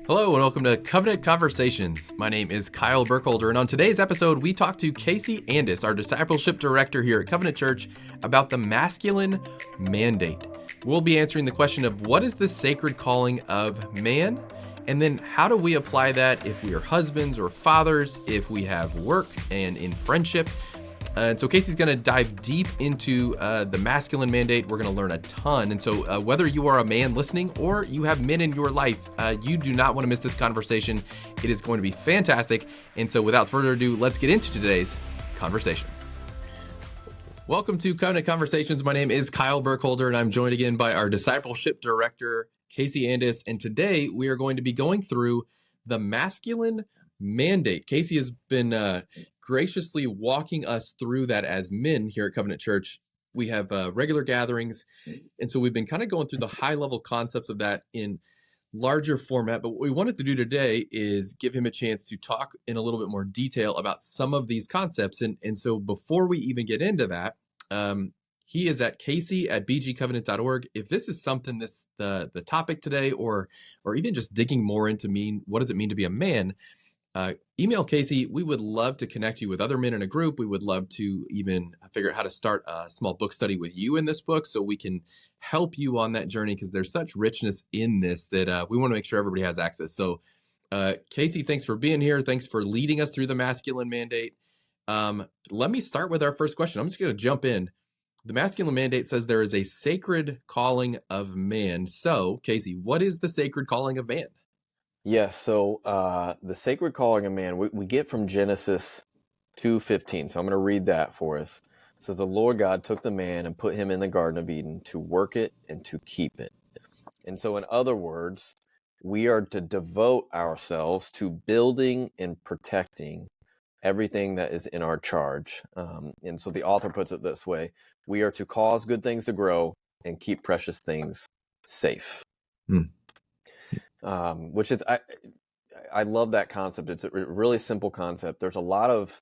Hello and welcome to Covenant Conversations. My name is Kyle Burkholder, and on today's episode, we talk to Casey Andis, our Discipleship Director here at Covenant Church, about the masculine mandate. We'll be answering the question of what is the sacred calling of man, and then how do we apply that if we are husbands or fathers, if we have work and in friendship. And so Casey's going to dive deep into the masculine mandate. We're going to learn a ton. And so whether you are a man listening or you have men in your life, you do not want to miss this conversation. It is going to be fantastic. And so without further ado, let's get into today's conversation. Welcome to Covenant Conversations. My name is Kyle Burkholder, and I'm joined again by our Discipleship Director, Casey Andis. And today we are going to be going through the masculine mandate. Casey has been graciously walking us through that as men here at Covenant Church. We have regular gatherings, and so we've been kind of going through the high-level concepts of that in larger format. But what we wanted to do today is give him a chance to talk in a little bit more detail about some of these concepts. And so before we even get into that, he is at casey@bgcovenant.org. If this is something, the topic today, or even just digging more into what does it mean to be a man, email Casey. We would love to connect you with other men in a group. We would love to even figure out how to start a small book study with you in this book so we can help you on that journey, because there's such richness in this that we want to make sure everybody has access. So Casey, thanks for being here. Thanks for leading us through the masculine mandate. Let me start with our first question. I'm just going to jump in. The masculine mandate says there is a sacred calling of man. So Casey, what is the sacred calling of man? Yes, so the sacred calling of man, we get from Genesis 2:15. So I'm going to read that for us. It says, the Lord God took the man and put him in the Garden of Eden to work it and to keep it. And so in other words, we are to devote ourselves to building and protecting everything that is in our charge. And so the author puts it this way: we are to cause good things to grow and keep precious things safe. Which is, I love that concept. It's a really simple concept. There's a lot of,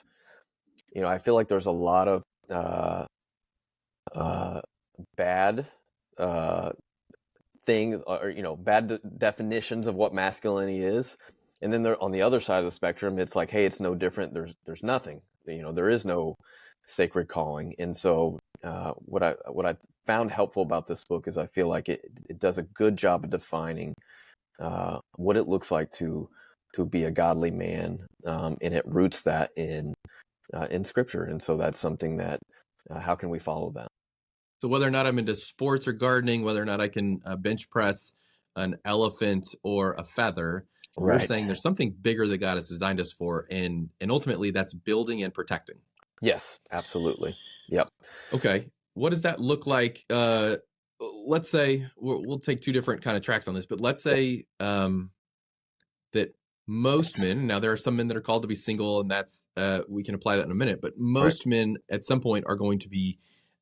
I feel like there's a lot of bad things, or bad definitions of what masculinity is. And then on the other side of the spectrum, it's like, hey, it's no different. There's nothing. There is no sacred calling. And so what I found helpful about this book is I feel like it does a good job of defining what it looks like to be a godly man, and it roots that in Scripture. And so that's something that how can we follow that? So whether or not I'm into sports or gardening, whether or not I can bench press an elephant or a feather, you're saying there's something bigger that God has designed us for, and ultimately that's building and protecting. Yes, absolutely. Yep. Okay, what does that look like? Let's say we'll take two different kind of tracks on this, but let's say that most men, now there are some men that are called to be single, and that's we can apply that in a minute, but most men at some point are going to be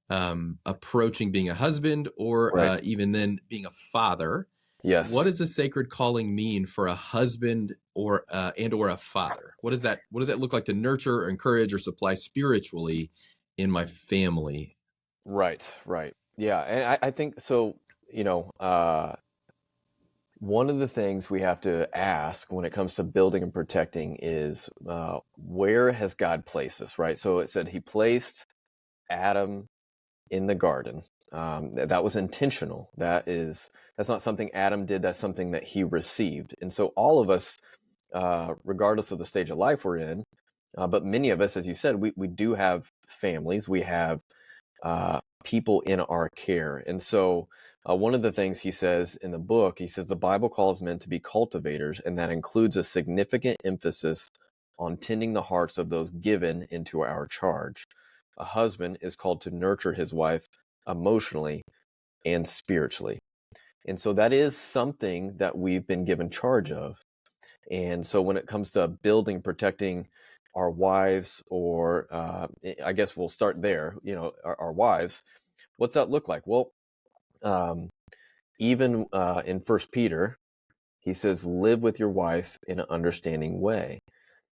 approaching being a husband, or even then being a father. Yes. What does a sacred calling mean for a husband or a father? What does that look like to nurture or encourage or supply spiritually in my family? Right. Yeah, and I think so. One of the things we have to ask when it comes to building and protecting is where has God placed us, right? So it said he placed Adam in the garden. That was intentional. That's not something Adam did. That's something that he received. And so all of us, regardless of the stage of life we're in, but many of us, as you said, we do have families. We have people in our care. And so one of the things he says in the book, he says the Bible calls men to be cultivators, and that includes a significant emphasis on tending the hearts of those given into our charge. A husband is called to nurture his wife emotionally and spiritually. And so that is something that we've been given charge of. And so when it comes to building, protecting our wives, or I guess we'll start there, our wives, what's that look like? Well, even in 1 Peter, he says, live with your wife in an understanding way.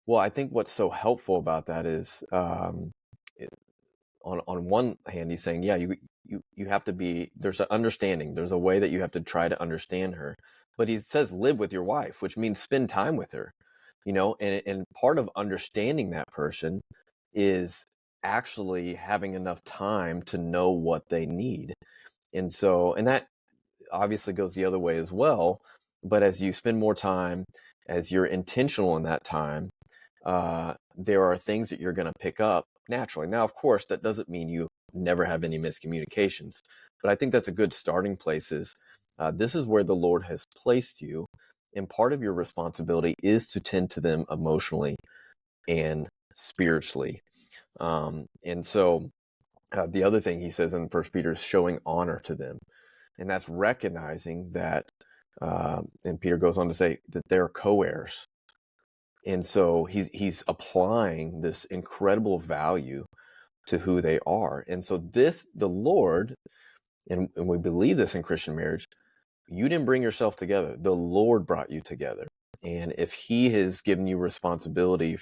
Well, I think what's so helpful about that is, on one hand, he's saying, yeah, you have to be, there's an understanding, there's a way that you have to try to understand her. but he says live with your wife, which means spend time with her, and part of understanding that person is actually having enough time to know what they need. And that obviously goes the other way as well. But as you spend more time, as you're intentional in that time, there are things that you're going to pick up naturally. Now, of course, that doesn't mean you never have any miscommunications, but I think that's a good starting place. This is where the Lord has placed you, and part of your responsibility is to tend to them emotionally and spiritually. And so the other thing he says in First Peter is showing honor to them, and that's recognizing that. And Peter goes on to say that they're co-heirs. And so he's applying this incredible value to who they are. And so the Lord, and we believe this in Christian marriage, you didn't bring yourself together. The Lord brought you together. And if he has given you responsibility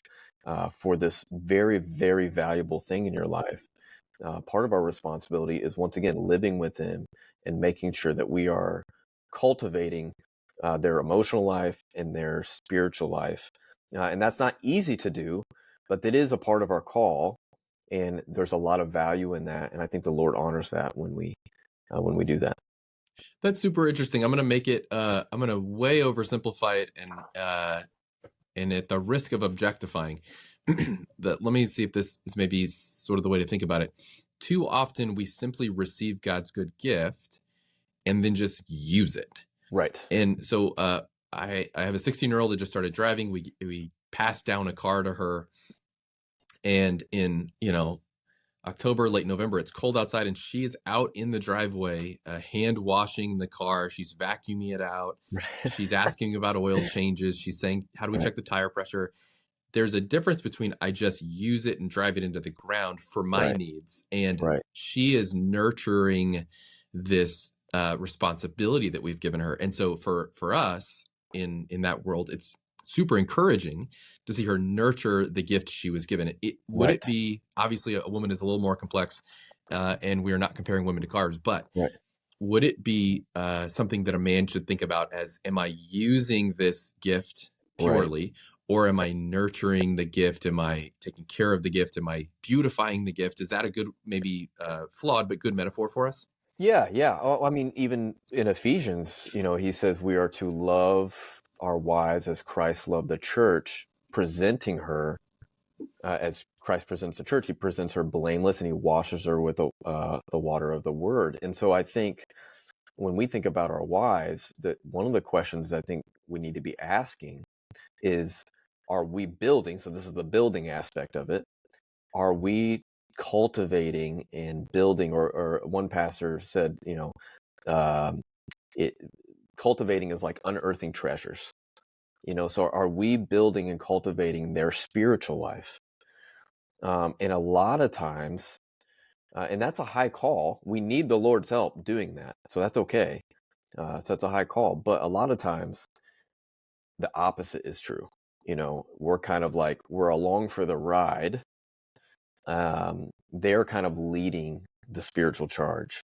for this very, very valuable thing in your life, part of our responsibility is, once again, living with him and making sure that we are cultivating their emotional life and their spiritual life. And that's not easy to do, but that is a part of our call. And there's a lot of value in that. And I think the Lord honors that when we do that. That's super interesting. I'm going to make it, I'm going to way oversimplify it and at the risk of objectifying, let me see if this is maybe sort of the way to think about it. Too often we simply receive God's good gift and then just use it. Right. And so I have a 16-year-old that just started driving. We passed down a car to her, and in October, late November, it's cold outside, and she is out in the driveway, hand washing the car. She's vacuuming it out. She's asking about oil changes. She's saying, how do we check the tire pressure? There's a difference between I just use it and drive it into the ground for my needs. And she is nurturing this responsibility that we've given her. And so for us in that world, it's super encouraging to see her nurture the gift she was given. Would it be, obviously a woman is a little more complex, and we are not comparing women to cars, but would it be something that a man should think about as, am I using this gift purely, or am I nurturing the gift? Am I taking care of the gift? Am I beautifying the gift? Is that a good, maybe flawed, but good metaphor for us? Yeah. I mean, even in Ephesians, he says we are to love our wives as Christ loved the church, presenting her as Christ presents the church. He presents her blameless, and he washes her with the water of the word. And so I think when we think about our wives, that one of the questions I think we need to be asking is, are we building? So this is the building aspect of it. Are we cultivating and building? Or one pastor said, cultivating is like unearthing treasures. So are we building and cultivating their spiritual life? And a lot of times, and that's a high call. We need the Lord's help doing that. So that's okay. So that's a high call. But a lot of times the opposite is true. We're kind of like, we're along for the ride. They're kind of leading the spiritual charge.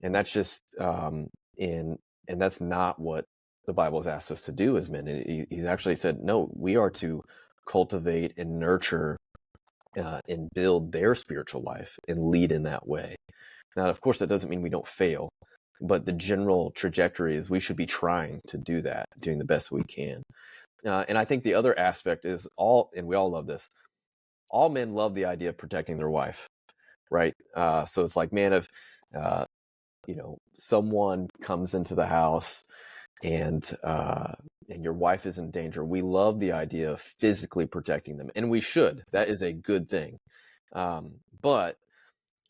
And that's just, and that's not what the Bible has asked us to do as men. He's actually said, no, we are to cultivate and nurture and build their spiritual life and lead in that way. Now, of course, that doesn't mean we don't fail, but the general trajectory is we should be trying to do that, doing the best we can. And I think the other aspect is and we all love this, all men love the idea of protecting their wife, right? So it's like, man, if someone comes into the house and your wife is in danger, we love the idea of physically protecting them, and we should. That is a good thing. But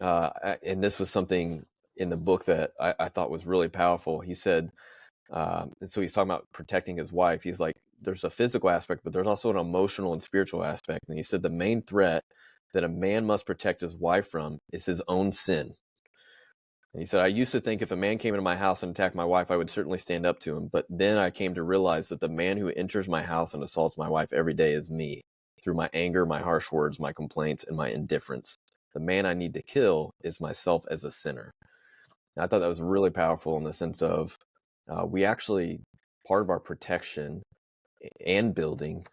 and this was something in the book that I thought was really powerful. He said, so he's talking about protecting his wife. He's like, there's a physical aspect, but there's also an emotional and spiritual aspect. And he said the main threat that a man must protect his wife from is his own sin. And he said, I used to think if a man came into my house and attacked my wife, I would certainly stand up to him. But then I came to realize that the man who enters my house and assaults my wife every day is me, through my anger, my harsh words, my complaints, and my indifference. The man I need to kill is myself as a sinner. And I thought that was really powerful in the sense of we actually part of our protection and building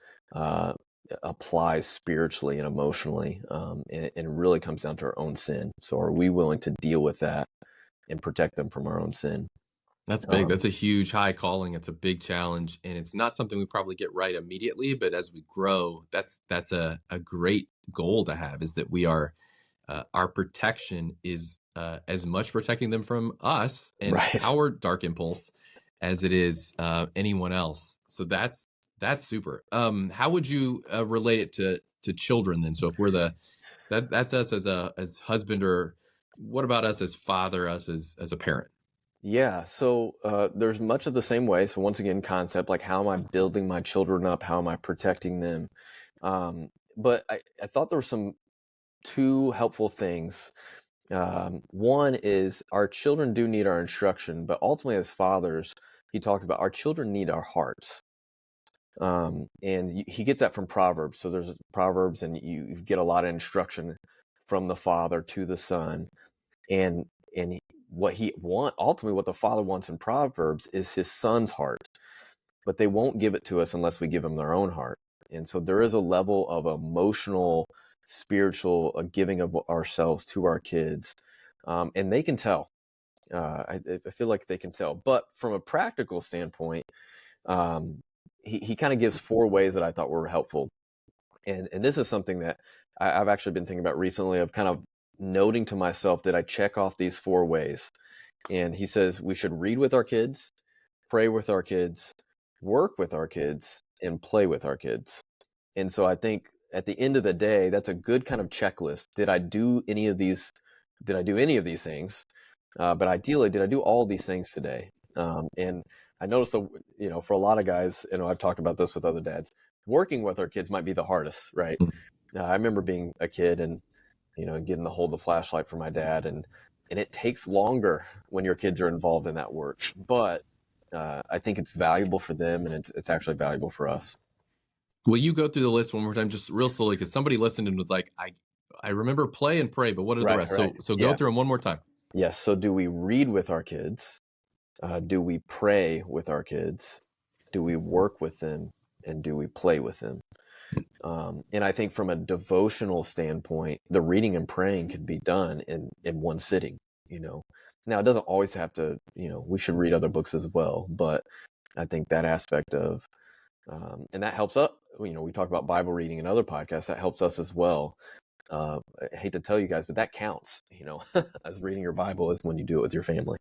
applies spiritually and emotionally, and really comes down to our own sin. So are we willing to deal with that and protect them from our own sin? That's big. That's a huge high calling. It's a big challenge, and it's not something we probably get right immediately. But as we grow, that's a great goal to have. Is that we are our protection is as much protecting them from us and Right. our dark impulse as it is anyone else. So that's super. How would you relate it to children then? So if we're that's us as husband, or what about us as father, us as a parent? Yeah, so there's much of the same way. So once again, concept like how am I building my children up? How am I protecting them? But I thought there were some two helpful things. One is our children do need our instruction, but ultimately as fathers, he talks about our children need our hearts. And he gets that from Proverbs. So there's Proverbs, and you get a lot of instruction from the father to the son. And ultimately what the father wants in Proverbs is his son's heart, but they won't give it to us unless we give them their own heart. And so there is a level of emotional, spiritual giving of ourselves to our kids, and they can tell. I feel like they can tell. But from a practical standpoint, he kind of gives 4 ways that I thought were helpful. And this is something that I've actually been thinking about recently, of kind of noting to myself, did I check off these 4 ways? And he says we should read with our kids, pray with our kids, work with our kids, and play with our kids. And so I think at the end of the day, that's a good kind of checklist. Did I do any of these? Did I do any of these things? But ideally, did I do all these things today? And I noticed, for a lot of guys, I've talked about this with other dads, working with our kids might be the hardest, right? I remember being a kid and, getting to hold the flashlight for my dad, and it takes longer when your kids are involved in that work. But I think it's valuable for them, and it's actually valuable for us. Will you go through the list one more time, just real slowly, because somebody listened and was like, I remember play and pray, but what are the rest? Right. So go Yeah. through them one more time. Yes. So do we read with our kids? Do we pray with our kids? Do we work with them? And do we play with them? And I think from a devotional standpoint, the reading and praying can be done in one sitting. Now it doesn't always have to. We should read other books as well, but I think that aspect of and that helps us. We talk about Bible reading in other podcasts. That helps us as well. I hate to tell you guys, but that counts. As reading your Bible is when you do it with your family.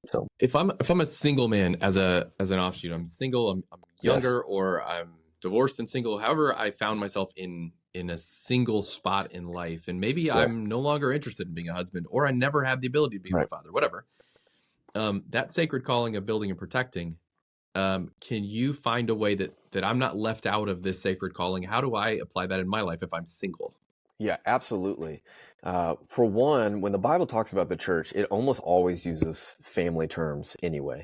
So If I'm a single man, as an offshoot, I'm single, I'm younger, yes, or I'm divorced and single. However, I found myself in a single spot in life, and maybe yes, I'm no longer interested in being a husband, or I never had the ability to be my right. father, whatever. That sacred calling of building and protecting. Can you find a way that I'm not left out of this sacred calling? How do I apply that in my life if I'm single? Yeah, absolutely. For one, when the Bible talks about the church, it almost always uses family terms anyway.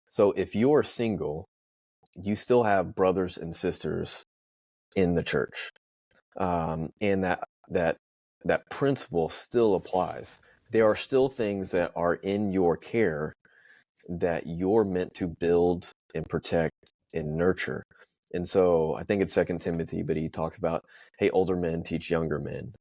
So if you're single, you still have brothers and sisters in the church, and that principle still applies. There are still things that are in your care that you're meant to build and protect and nurture. And so I think it's Second Timothy, but he talks about, hey, older men teach younger men,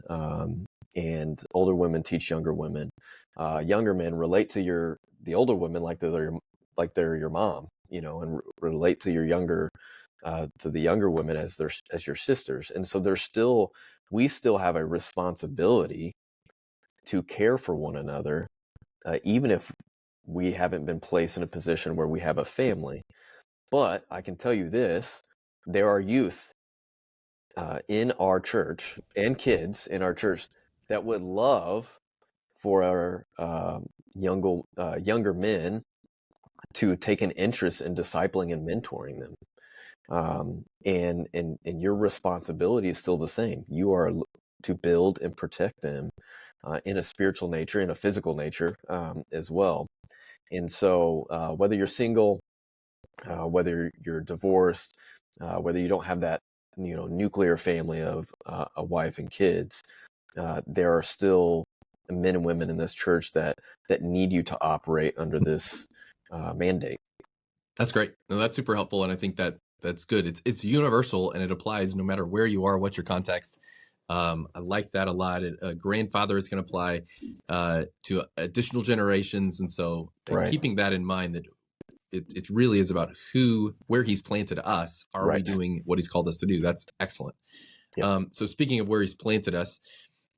and older women teach younger women. Younger men relate to the older women like they're your mom, and relate to to the younger women as your sisters. And so we still have a responsibility to care for one another, even if we haven't been placed in a position where we have a family. But I can tell you this, there are youth in our church and kids in our church that would love for our younger men to take an interest in discipling and mentoring them. And your responsibility is still the same. You are to build and protect them in a spiritual nature, in a physical nature as well. And so whether you're single, whether you're divorced, whether you don't have that nuclear family of a wife and kids, there are still men and women in this church that need you to operate under this mandate. That's great. No, that's super helpful, and I think that that's good. It's universal, and it applies no matter where you are, what's your context. I like that a lot. A grandfather is going to apply to additional generations, and so Right. keeping that in mind, that it really is about where he's planted us. Are we Right. doing what he's called us to do? That's excellent. Yep. So speaking of where he's planted us,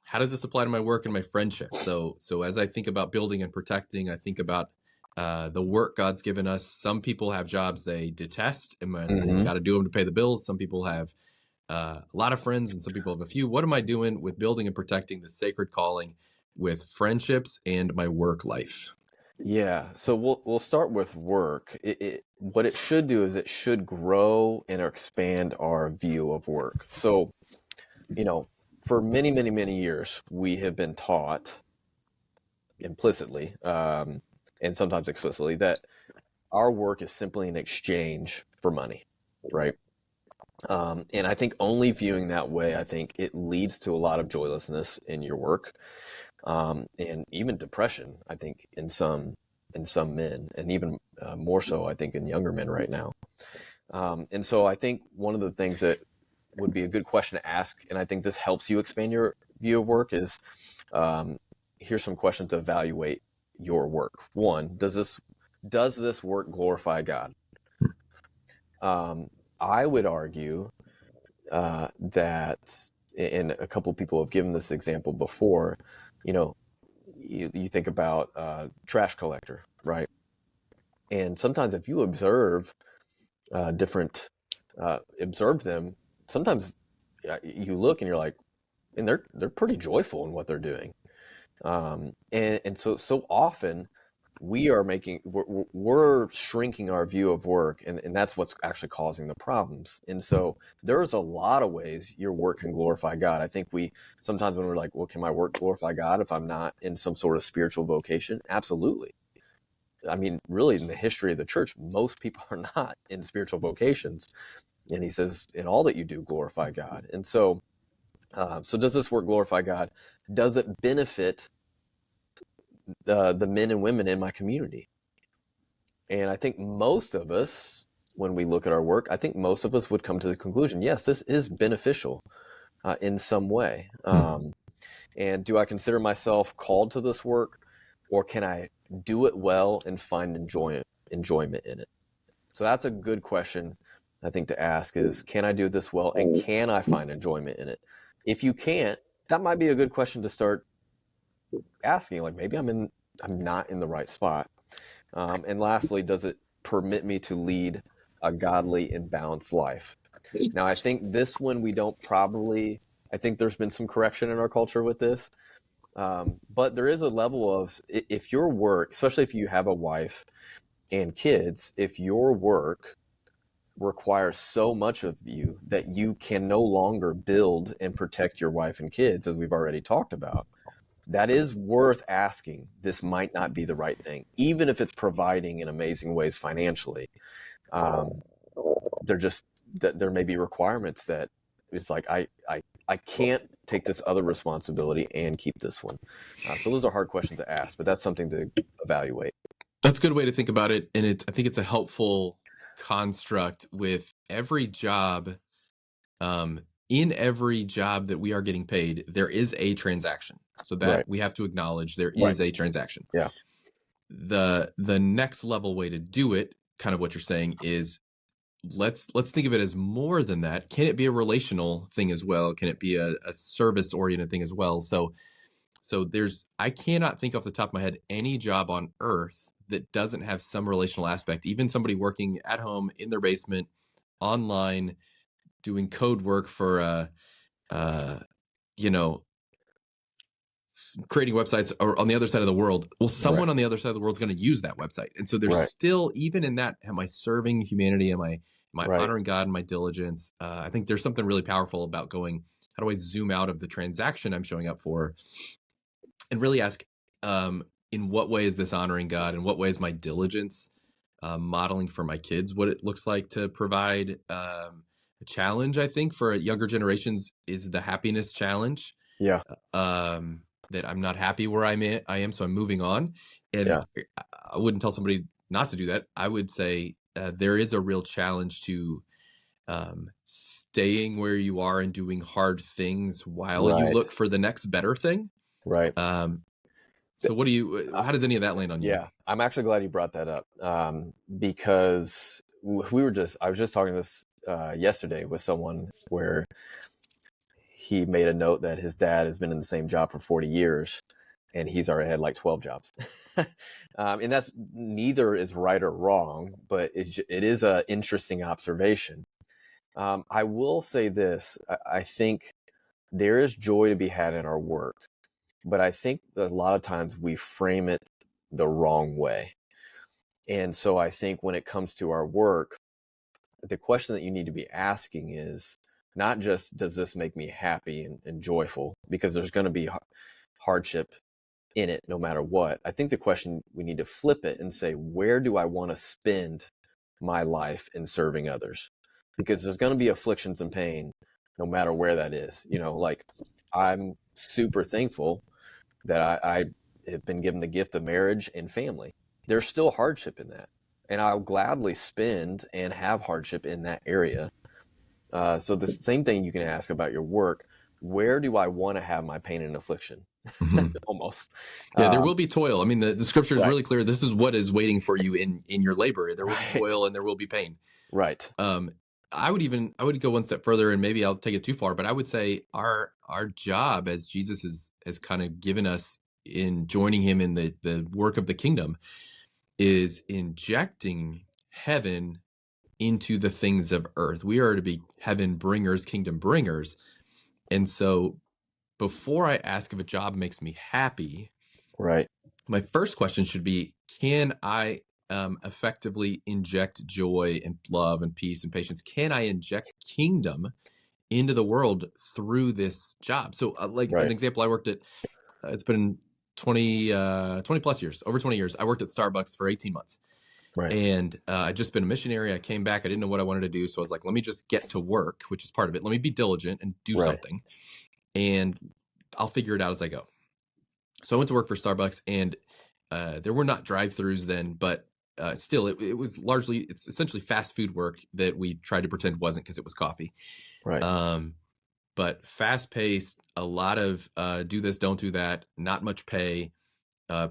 how does this apply to my work and my friendships? So as I think about building and protecting, I think about the work God's given us. Some people have jobs they detest, and they got to do them to pay the bills. Some people have a lot of friends, and some people have a few. What am I doing with building and protecting the sacred calling with friendships and my work life? Yeah. So we'll start with work. What it should do is it should grow and expand our view of work. So, for many, many, many years, we have been taught implicitly, and sometimes explicitly, that our work is simply an exchange for money, right? And I think only viewing that way, I think it leads to a lot of joylessness in your work, and even depression. I think in some men, and even more so, I think in younger men right now. And so I think one of the things that would be a good question to ask, and I think this helps you expand your view of work, is here's some questions to evaluate your work. One, does this work glorify God? I would argue that, and a couple of people have given this example before, you think about trash collector, right? And sometimes if you observe observe them, sometimes you look and you're like, and they're pretty joyful in what they're doing. And so often we're shrinking our view of work, and that's what's actually causing the problems. And so there's a lot of ways your work can glorify God. I think we sometimes, when we're like, well, can my work glorify God if I'm not in some sort of spiritual vocation? Absolutely. I mean, really, in the history of the church, most people are not in spiritual vocations. And he says, in all that you do, glorify God. And so does this work glorify God? Does it benefit the men and women in my community? And I think most of us, when we look at our work, I think most of us would come to the conclusion, yes, this is beneficial in some way. And do I consider myself called to this work, or can I do it well and find enjoyment in it? So that's a good question, I think, to ask is, can I do this well, and can I find enjoyment in it? If you can't, that might be a good question to start asking, like, maybe I'm not in the right spot. And lastly, does it permit me to lead a godly and balanced life? Now, I think this one I think there's been some correction in our culture with this. But there is a level of, if your work, especially if you have a wife and kids, if your work requires so much of you that you can no longer build and protect your wife and kids, as we've already talked about, that is worth asking. This might not be the right thing, even if it's providing in amazing ways financially. There may be requirements that it's like, I can't take this other responsibility and keep this one. So those are hard questions to ask, but that's something to evaluate. That's a good way to think about it, and I think it's a helpful construct with every job. In every job that we are getting paid, there is a transaction. So that Right. we have to acknowledge there is a transaction. Yeah. The next level way to do it, kind of what you're saying, is let's think of it as more than that. Can it be a relational thing as well? Can it be a service oriented thing as well? So I cannot think off the top of my head any job on earth that doesn't have some relational aspect. Even somebody working at home in their basement, online, doing code work for creating websites or on the other side of the world. Well, someone on the other side of the world is going to use that website. And so there's still, even in that, am I serving humanity? Am I honoring God in my diligence? I think there's something really powerful about going, how do I zoom out of the transaction I'm showing up for and really ask, in what way is this honoring God? In what way is my diligence modeling for my kids what it looks like to provide a challenge? I think for younger generations is the happiness challenge. Yeah. That I'm not happy where I am, so I'm moving on. And I wouldn't tell somebody not to do that. I would say, there is a real challenge to staying where you are and doing hard things while you Right. look for the next better thing. Right. Um, Th- so how does any of that land on you? Yeah, I'm actually glad you brought that up, because I was just talking this yesterday with someone where he made a note that his dad has been in the same job for 40 years and he's already had like 12 jobs. And that's, neither is right or wrong, but it is an interesting observation. I will say this, I think there is joy to be had in our work, but I think that a lot of times we frame it the wrong way. And so I think when it comes to our work, the question that you need to be asking is not just, does this make me happy and joyful? Because there's going to be hardship in it no matter what. I think the question, we need to flip it and say, where do I want to spend my life in serving others? Because there's going to be afflictions and pain no matter where that is. Like, I'm super thankful that I have been given the gift of marriage and family. There's still hardship in that, and I'll gladly spend and have hardship in that area. So the same thing you can ask about your work. Where do I want to have my pain and affliction? Mm-hmm. Almost. Yeah, there will be toil. I mean, the scripture is Right. really clear. This is what is waiting for you in your labor. There will be toil and there will be pain. Right. I would go one step further, and maybe I'll take it too far, but I would say our job, as Jesus has kind of given us in joining him in the work of the kingdom, is injecting heaven into the things of earth. We are to be heaven bringers, kingdom bringers. And so before I ask if a job makes me happy, Right. my first question should be, can I effectively inject joy and love and peace and patience? Can I inject kingdom into the world through this job? So like an Right. example, I worked at, it's been 20 plus years, over 20 years. I worked at Starbucks for 18 months. Right. And I'd just been a missionary. I came back. I didn't know what I wanted to do. So I was like, let me just get to work, which is part of it. Let me be diligent and do Right. something, and I'll figure it out as I go. So I went to work for Starbucks, and there were not drive-throughs then, but still, it was largely, it's essentially fast food work that we tried to pretend wasn't because it was coffee. Right. But fast-paced, a lot of do this, don't do that, not much pay,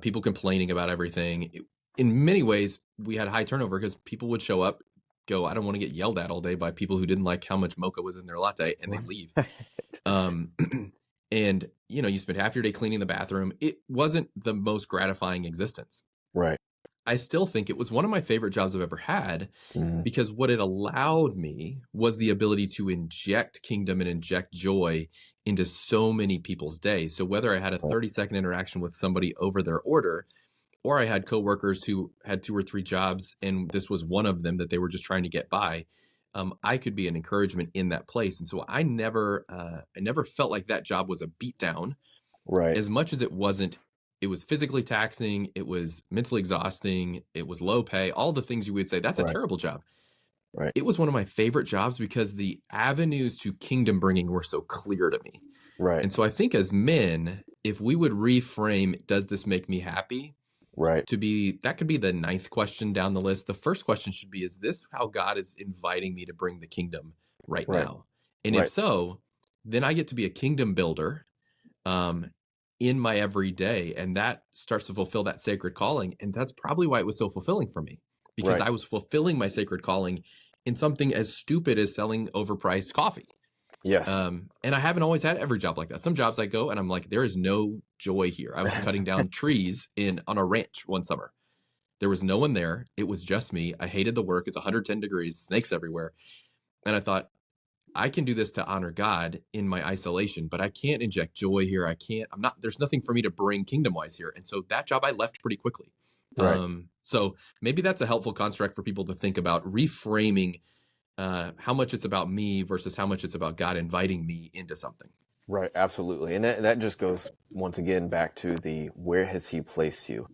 people complaining about everything. In many ways, we had high turnover because people would show up, go, I don't want to get yelled at all day by people who didn't like how much mocha was in their latte, and they'd leave. And, you spend half your day cleaning the bathroom. It wasn't the most gratifying existence. Right. I still think it was one of my favorite jobs I've ever had, Mm-hmm. because what it allowed me was the ability to inject kingdom and inject joy into so many people's days. So whether I had a 30-second interaction with somebody over their order, or I had coworkers who had 2 or 3 jobs, and this was one of them that they were just trying to get by, I could be an encouragement in that place. And so I never felt like that job was a beatdown, Right. as much as it wasn't. It was physically taxing. It was mentally exhausting. It was low pay. All the things you would say, that's a Right. terrible job. Right. It was one of my favorite jobs because the avenues to kingdom bringing were so clear to me. Right. And so I think as men, if we would reframe, does this make me happy? Right. That could be the 9th question down the list. The first question should be, is this how God is inviting me to bring the kingdom right now? And if so, then I get to be a kingdom builder in my everyday, and that starts to fulfill that sacred calling. And that's probably why it was so fulfilling for me, because I was fulfilling my sacred calling in something as stupid as selling overpriced coffee. Yes. And I haven't always had every job like that. Some jobs I go and I'm like, there is no joy here. I was cutting down trees on a ranch one summer. There was no one there. It was just me. I hated the work. It's 110 degrees, snakes everywhere. And I thought, I can do this to honor God in my isolation, but I can't inject joy here. There's nothing for me to bring kingdom wise here. And so that job I left pretty quickly. Right. So maybe that's a helpful construct for people to think about, reframing how much it's about me versus how much it's about God inviting me into something. Right. Absolutely. And that just goes once again back to where has he placed you?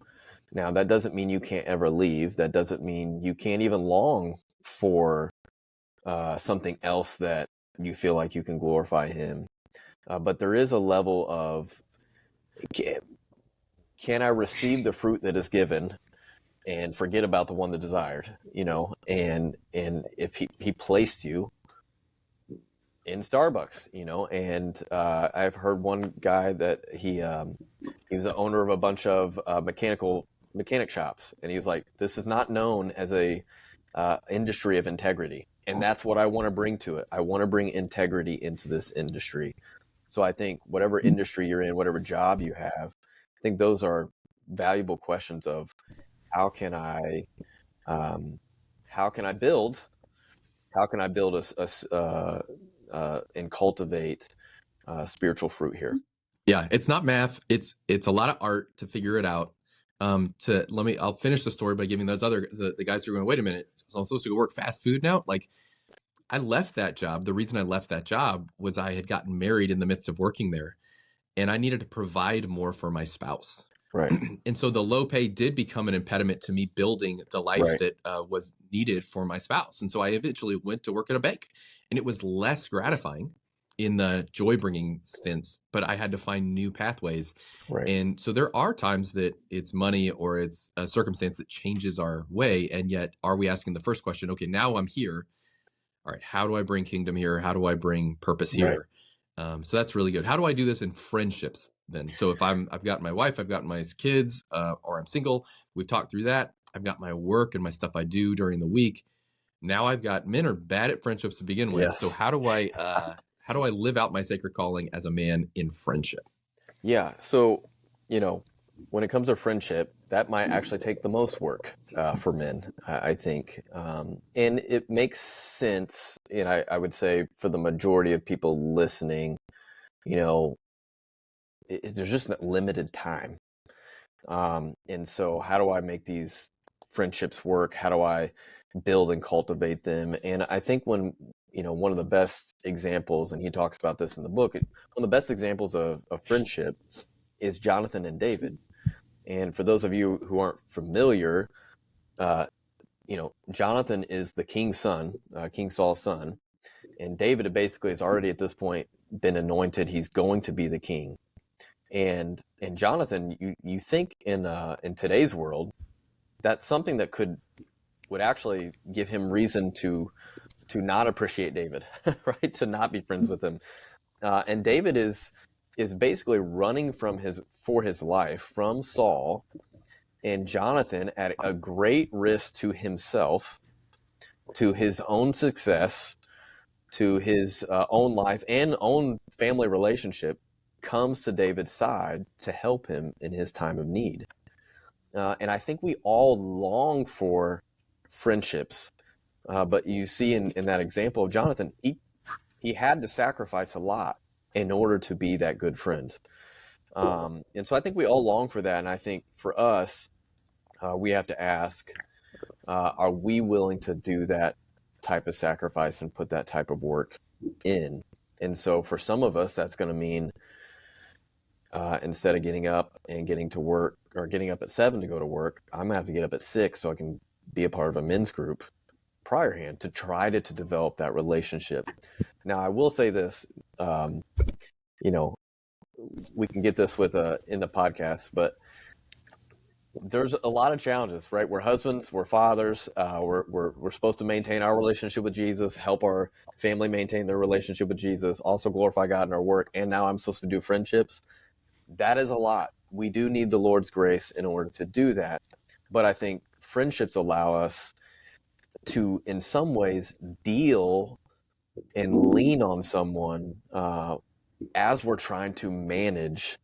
Now, that doesn't mean you can't ever leave. That doesn't mean you can't even long for something else that you feel like you can glorify him. But there is a level of, can I receive the fruit that is given and forget about the one that desired, and if he placed you in Starbucks, and I've heard one guy that he was the owner of a bunch of mechanic shops, and he was like, this is not known as a industry of integrity, and that's what I want to bring to it. I want to bring integrity into this industry. So I think whatever industry you're in, whatever job you have, I think those are valuable questions of how can I build and cultivate spiritual fruit here. Yeah, it's not math. It's a lot of art to figure it out. I'll finish the story by giving those the guys who are going, wait a minute, so I'm supposed to go work fast food now? Like, I left that job. The reason I left that job was I had gotten married in the midst of working there, and I needed to provide more for my spouse. Right. And so the low pay did become an impediment to me building the life that was needed for my spouse. And so I eventually went to work at a bank, and it was less gratifying in the joy-bringing stints, but I had to find new pathways. Right. And so there are times that it's money or it's a circumstance that changes our way. And yet, are we asking the first question, okay, now I'm here. All right, how do I bring kingdom here? How do I bring purpose here? Right. So that's really good. How do I do this in friendships then? So if I've got my wife, I've got my kids, or I'm single, we've talked through that. I've got my work and my stuff I do during the week. Now I've got men are bad at friendships to begin with. Yes. So how do I live out my sacred calling as a man in friendship? Yeah. So, when it comes to friendship, that might actually take the most work for men, I think. And it makes sense. And I would say for the majority of people listening, there's just limited time. And so how do I make these friendships work? How do I build and cultivate them? And I think one of the best examples, and he talks about this in the book, one of the best examples of friendship is Jonathan and David. And for those of you who aren't familiar, Jonathan is the king's son, King Saul's son, and David basically has already at this point been anointed. He's going to be the king. And Jonathan, you think in today's world, that's something that would actually give him reason to not appreciate David, right? To not be friends with him. And David is basically running for his life from Saul, and Jonathan, at a great risk to himself, to his own success, to his own life and own family relationship, comes to David's side to help him in his time of need. And I think we all long for friendships, but you see in that example of Jonathan, he had to sacrifice a lot in order to be that good friend. And so I think we all long for that. And I think for us, we have to ask, are we willing to do that type of sacrifice and put that type of work in? And so for some of us, that's going to mean instead of getting up and getting to work, or getting up at 7 to go to work, I'm going to have to get up at 6 so I can be a part of a men's group priorhand to try to develop that relationship. Now, I will say this, we can get this in the podcast, but there's a lot of challenges, right? We're husbands, we're fathers, we're supposed to maintain our relationship with Jesus, help our family maintain their relationship with Jesus, also glorify God in our work, and now I'm supposed to do friendships. That is a lot. We do need the Lord's grace in order to do that. But I think friendships allow us to, in some ways, deal and lean on someone as we're trying to manage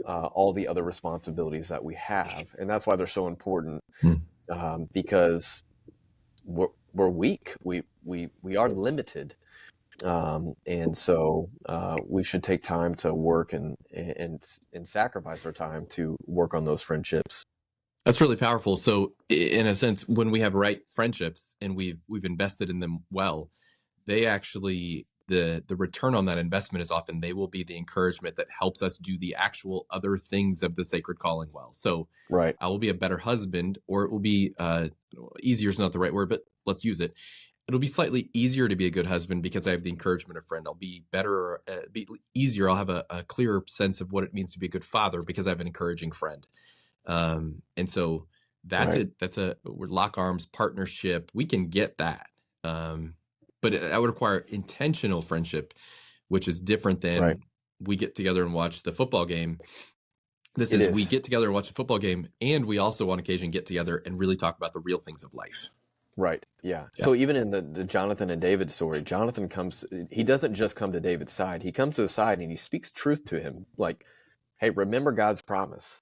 all the other responsibilities that we have. And that's why they're so important, because we're weak. We are limited. And so we should take time to work and sacrifice our time to work on those friendships. That's really powerful. So in a sense, when we have right friendships and we've invested in them well, they actually, the return on that investment is often they will be the encouragement that helps us do the actual other things of the sacred calling well. So right. I will be a better husband, or it will be easier is not the right word, but let's use it. It'll be slightly easier to be a good husband because I have the encouragement of a friend. I'll be better, be easier. I'll have a clearer sense of what it means to be a good father because I have an encouraging friend. And so That's it. We're lock arms partnership. We can get that. But that would require intentional friendship, which is different than we get together and watch the football game. This is we get together and watch the football game, and we also on occasion get together and really talk about the real things of life. Right. Yeah. So even in the Jonathan and David story, Jonathan he doesn't just come to David's side. He comes to his side and he speaks truth to him. Like, hey, remember God's promise.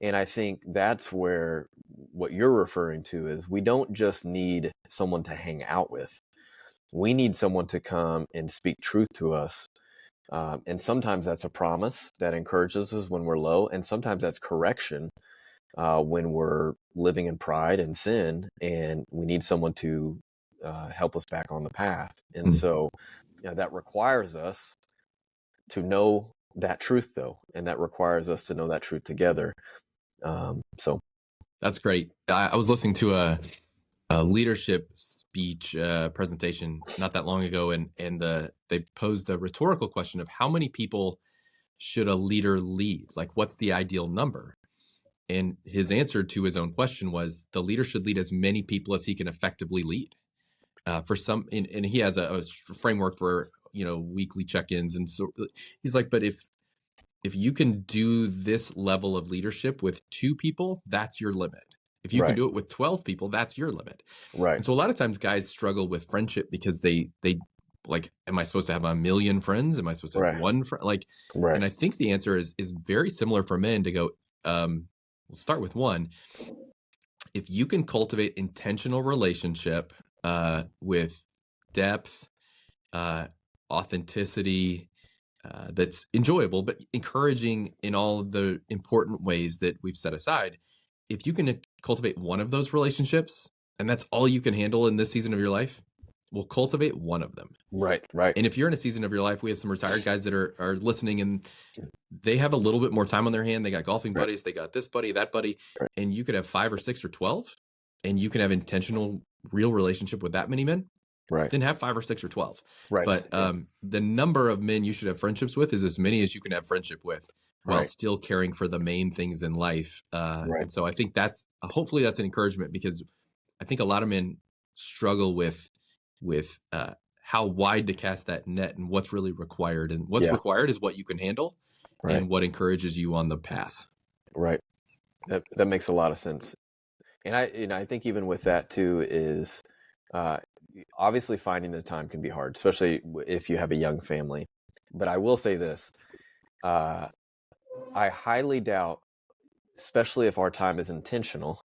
And I think that's where what you're referring to is we don't just need someone to hang out with. We need someone to come and speak truth to us. And sometimes that's a promise that encourages us when we're low. And sometimes that's correction when we're living in pride and sin, and we need someone to help us back on the path. And so that requires us to know that truth, though, and that requires us to know that truth together. So that's great. I was listening to a leadership speech presentation not that long ago, and they posed the rhetorical question of how many people should a leader lead? Like, what's the ideal number? And his answer to his own question was the leader should lead as many people as he can effectively lead. For some, and he has a framework for weekly check-ins, and so he's like, but if you can do this level of leadership with 2 people, that's your limit. If you can do it with 12 people, that's your limit. Right. And so a lot of times guys struggle with friendship because they like, am I supposed to have 1 million friends? Am I supposed to have one friend? Like, and I think the answer is very similar for men to go, we'll start with 1. If you can cultivate intentional relationship with depth, authenticity, that's enjoyable, but encouraging in all of the important ways that we've set aside. If you can cultivate one of those relationships, and that's all you can handle in this season of your life, we'll cultivate one of them. Right. And if you're in a season of your life, we have some retired guys that are listening, and they have a little bit more time on their hand. They got golfing buddies, they got this buddy, that buddy, and you could have 5 or 6 or 12, and you can have intentional, real relationship with that many men. Then have 5 or 6 or 12. But the number of men you should have friendships with is as many as you can have friendship with while still caring for the main things in life. And so I think hopefully that's an encouragement, because I think a lot of men struggle with how wide to cast that net and what's really required. And what's required is what you can handle and what encourages you on the path. Right. That makes a lot of sense. And I think even with that too is obviously finding the time can be hard, especially if you have a young family. But I will say this, I highly doubt, especially if our time is intentional,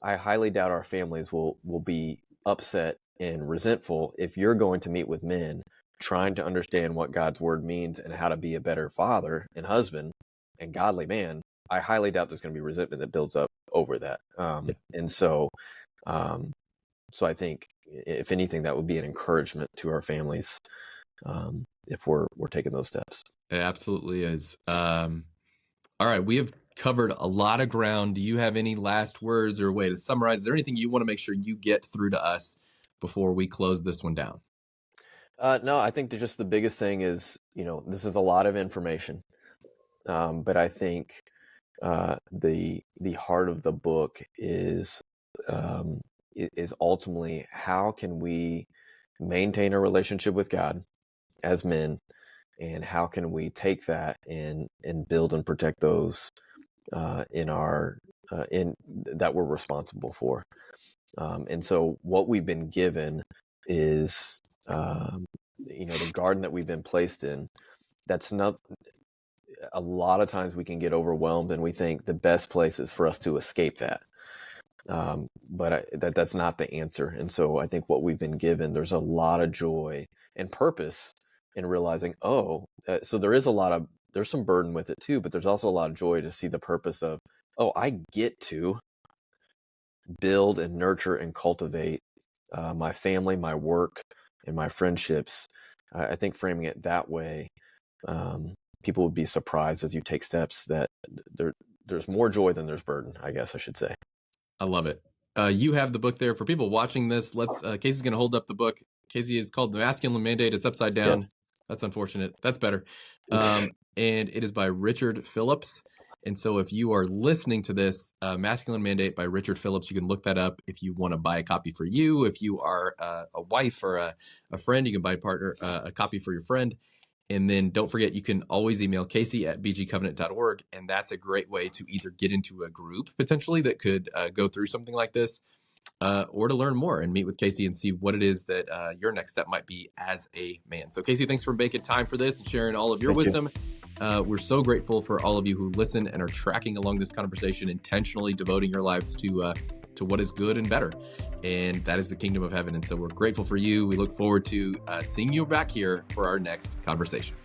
I highly doubt our families will be upset and resentful if you're going to meet with men trying to understand what God's word means and how to be a better father and husband and godly man. I highly doubt there's going to be resentment that builds up over that. And so I think if anything, that would be an encouragement to our families if we're taking those steps. It absolutely is. All right, we have covered a lot of ground. Do you have any last words or way to summarize? Is there anything you want to make sure you get through to us before we close this one down? No, I think just the biggest thing is, this is a lot of information, but I think the heart of the book is ultimately how can we maintain a relationship with God as men, and how can we take that and build and protect those in that we're responsible for. And so what we've been given is the garden that we've been placed in. That's not, a lot of times we can get overwhelmed and we think the best place is for us to escape that. But that's not the answer. And so I think what we've been given, there's a lot of joy and purpose in realizing, so there's some burden with it too, but there's also a lot of joy to see the purpose of, I get to build and nurture and cultivate my family, my work, and my friendships. I think framing it that way, people would be surprised as you take steps that there's more joy than there's burden, I guess I should say. I love it. You have the book there for people watching this. Casey's going to hold up the book. Casey, it's called The Masculine Mandate. It's upside down. Yes. That's unfortunate. That's better. And it is by Richard Phillips. And so if you are listening to this, Masculine Mandate by Richard Phillips, you can look that up if you want to buy a copy for you. If you are a wife or a friend, you can buy a copy for your friend. And then don't forget, you can always email Casey@bgcovenant.org. And that's a great way to either get into a group potentially that could go through something like this, or to learn more and meet with Casey and see what it is that your next step might be as a man. So Casey, thanks for making time for this and sharing all of your wisdom. We're so grateful for all of you who listen and are tracking along this conversation, intentionally devoting your lives to what is good and better. And that is the kingdom of heaven. And so we're grateful for you. We look forward to seeing you back here for our next conversation.